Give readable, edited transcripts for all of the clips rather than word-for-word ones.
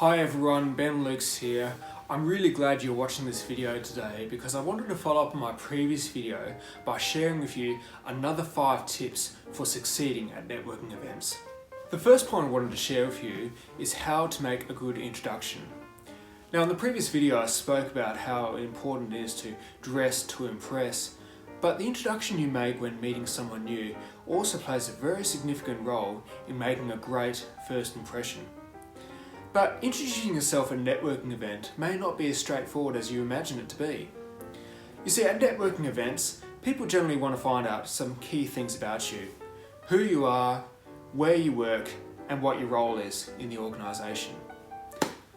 Hi everyone, Ben Lukes here. I'm really glad you're watching this video today because I wanted to follow up on my previous video by sharing with you another 5 tips for succeeding at networking events. The first point I wanted to share with you is how to make a good introduction. Now in the previous video I spoke about how important it is to dress to impress, but the introduction you make when meeting someone new also plays a very significant role in making a great first impression. But introducing yourself at a networking event may not be as straightforward as you imagine it to be. You see, at networking events, people generally want to find out some key things about you: who you are, where you work, and what your role is in the organisation.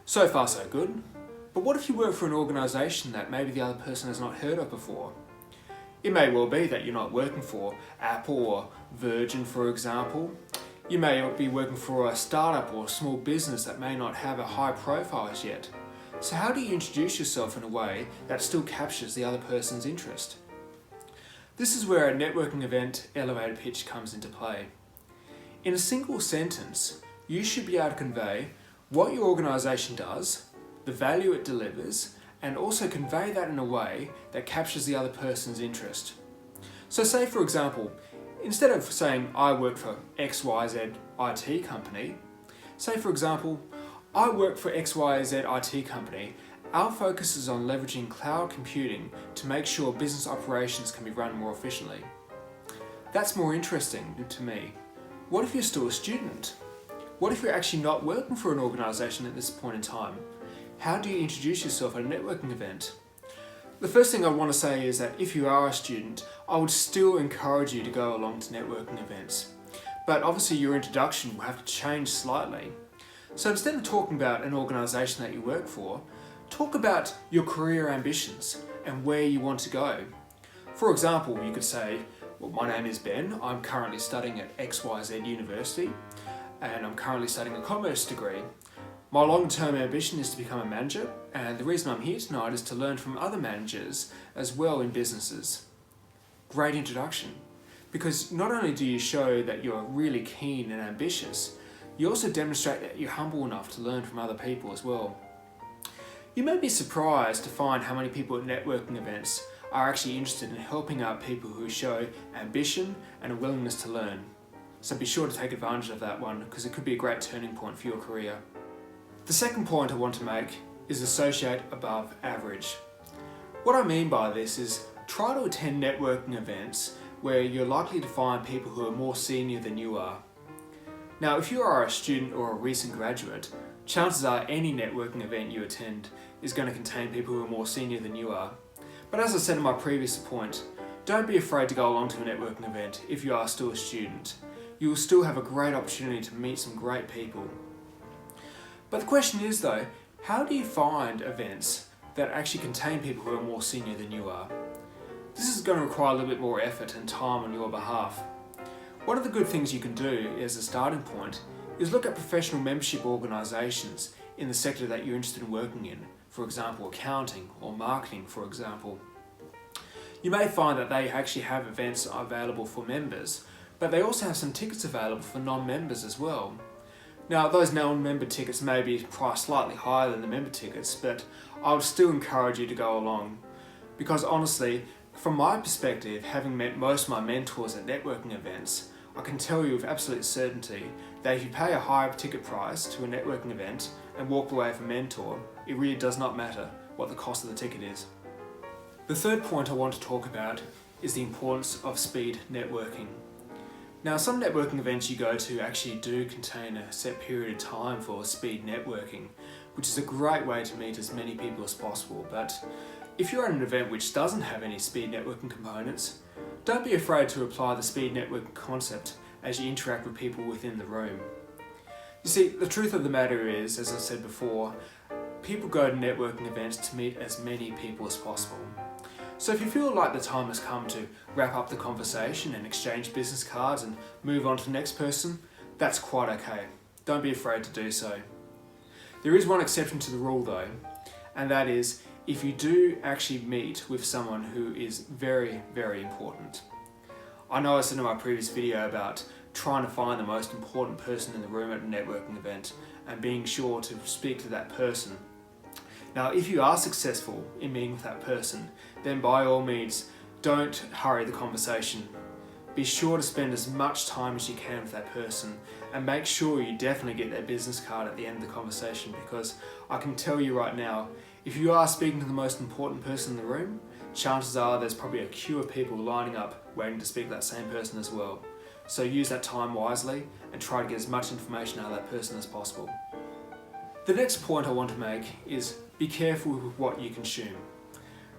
So far so good, but what if you work for an organisation that maybe the other person has not heard of before? It may well be that you're not working for Apple or Virgin, for example. You may be working for a startup or a small business that may not have a high profile as yet. So how do you introduce yourself in a way that still captures the other person's interest? This is where a networking event elevator pitch comes into play. In a single sentence, you should be able to convey what your organisation does, the value it delivers, and also convey that in a way that captures the other person's interest. So say for example, instead of saying I work for XYZ IT company, say for example, I work for XYZ IT company. Our focus is on leveraging cloud computing to make sure business operations can be run more efficiently. That's more interesting to me. What if you're still a student? What if you're actually not working for an organisation at this point in time? How do you introduce yourself at a networking event? The first thing I want to say is that if you are a student, I would still encourage you to go along to networking events. But obviously your introduction will have to change slightly. So instead of talking about an organisation that you work for, talk about your career ambitions and where you want to go. For example, you could say, well, my name is Ben, I'm currently studying at XYZ University and I'm currently studying a commerce degree. My long-term ambition is to become a manager, and the reason I'm here tonight is to learn from other managers as well in businesses. Great introduction, because not only do you show that you're really keen and ambitious, you also demonstrate that you're humble enough to learn from other people as well. You may be surprised to find how many people at networking events are actually interested in helping out people who show ambition and a willingness to learn. So be sure to take advantage of that one, because it could be a great turning point for your career. The second point I want to make is associate above average. What I mean by this is try to attend networking events where you're likely to find people who are more senior than you are. Now, if you are a student or a recent graduate, chances are any networking event you attend is going to contain people who are more senior than you are. But as I said in my previous point, don't be afraid to go along to a networking event if you are still a student. You will still have a great opportunity to meet some great people. But the question is though, how do you find events that actually contain people who are more senior than you are? This is going to require a little bit more effort and time on your behalf. One of the good things you can do as a starting point is look at professional membership organisations in the sector that you're interested in working in, for example accounting or marketing for example. You may find that they actually have events available for members, but they also have some tickets available for non-members as well. Now, those non-member tickets may be priced slightly higher than the member tickets, but I would still encourage you to go along. Because honestly, from my perspective, having met most of my mentors at networking events, I can tell you with absolute certainty that if you pay a higher ticket price to a networking event and walk away with a mentor, it really does not matter what the cost of the ticket is. The third point I want to talk about is the importance of speed networking. Now, some networking events you go to actually do contain a set period of time for speed networking, which is a great way to meet as many people as possible. But if you're at an event which doesn't have any speed networking components, don't be afraid to apply the speed networking concept as you interact with people within the room. You see, the truth of the matter is, as I said before, people go to networking events to meet as many people as possible. So if you feel like the time has come to wrap up the conversation and exchange business cards and move on to the next person, that's quite okay. Don't be afraid to do so. There is one exception to the rule though, and that is if you do actually meet with someone who is very, very important. I know I said in my previous video about trying to find the most important person in the room at a networking event and being sure to speak to that person. Now, if you are successful in meeting with that person, then by all means, don't hurry the conversation. Be sure to spend as much time as you can with that person and make sure you definitely get their business card at the end of the conversation, because I can tell you right now, if you are speaking to the most important person in the room, chances are there's probably a queue of people lining up waiting to speak to that same person as well. So use that time wisely and try to get as much information out of that person as possible. The next point I want to make is be careful with what you consume.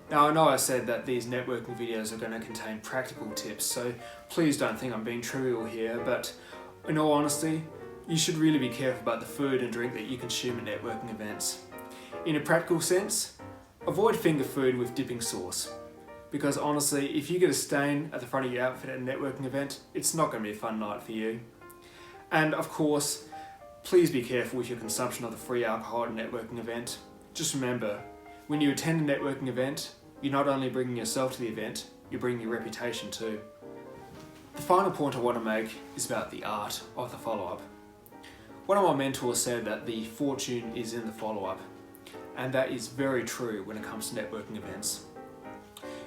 Now, I know I said that these networking videos are going to contain practical tips, so please don't think I'm being trivial here, but in all honesty, you should really be careful about the food and drink that you consume at networking events. In a practical sense, avoid finger food with dipping sauce, because honestly, if you get a stain at the front of your outfit at a networking event, it's not going to be a fun night for you. And of course, please be careful with your consumption of the free alcohol at a networking event. Just remember, when you attend a networking event, you're not only bringing yourself to the event, you're bringing your reputation too. The final point I want to make is about the art of the follow-up. One of my mentors said that the fortune is in the follow-up, and that is very true when it comes to networking events.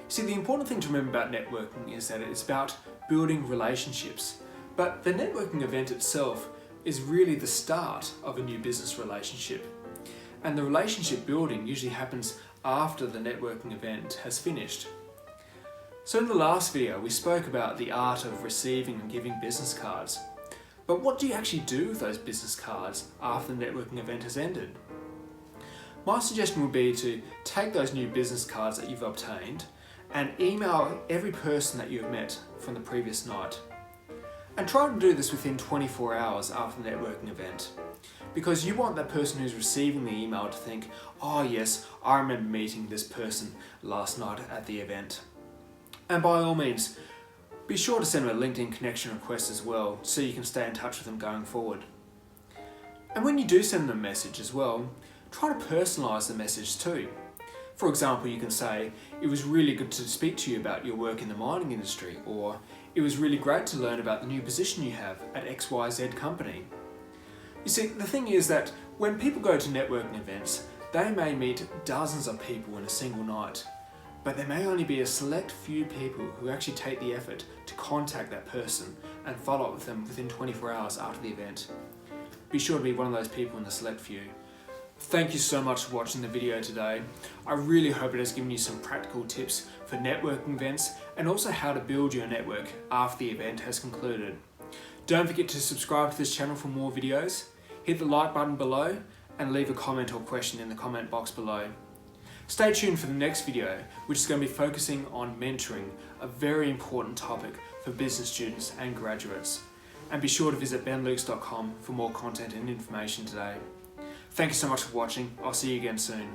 See, the important thing to remember about networking is that it's about building relationships, but the networking event itself is really the start of a new business relationship. And the relationship building usually happens after the networking event has finished. So in the last video, we spoke about the art of receiving and giving business cards. But what do you actually do with those business cards after the networking event has ended? My suggestion would be to take those new business cards that you've obtained and email every person that you've met from the previous night. And try to do this within 24 hours after the networking event, because you want that person who's receiving the email to think, oh yes, I remember meeting this person last night at the event. And by all means, be sure to send them a LinkedIn connection request as well, so you can stay in touch with them going forward. And when you do send them a message as well, try to personalise the message too. For example, you can say, it was really good to speak to you about your work in the mining industry, or it was really great to learn about the new position you have at XYZ company. You see, the thing is that when people go to networking events, they may meet dozens of people in a single night, but there may only be a select few people who actually take the effort to contact that person and follow up with them within 24 hours after the event. Be sure to be one of those people in the select few. Thank you so much for watching the video today. I really hope it has given you some practical tips for networking events and also how to build your network after the event has concluded. Don't forget to subscribe to this channel for more videos, hit the like button below and leave a comment or question in the comment box below. Stay tuned for the next video, which is going to be focusing on mentoring, a very important topic for business students and graduates. And be sure to visit benlukes.com for more content and information today. Thank you so much for watching. I'll see you again soon.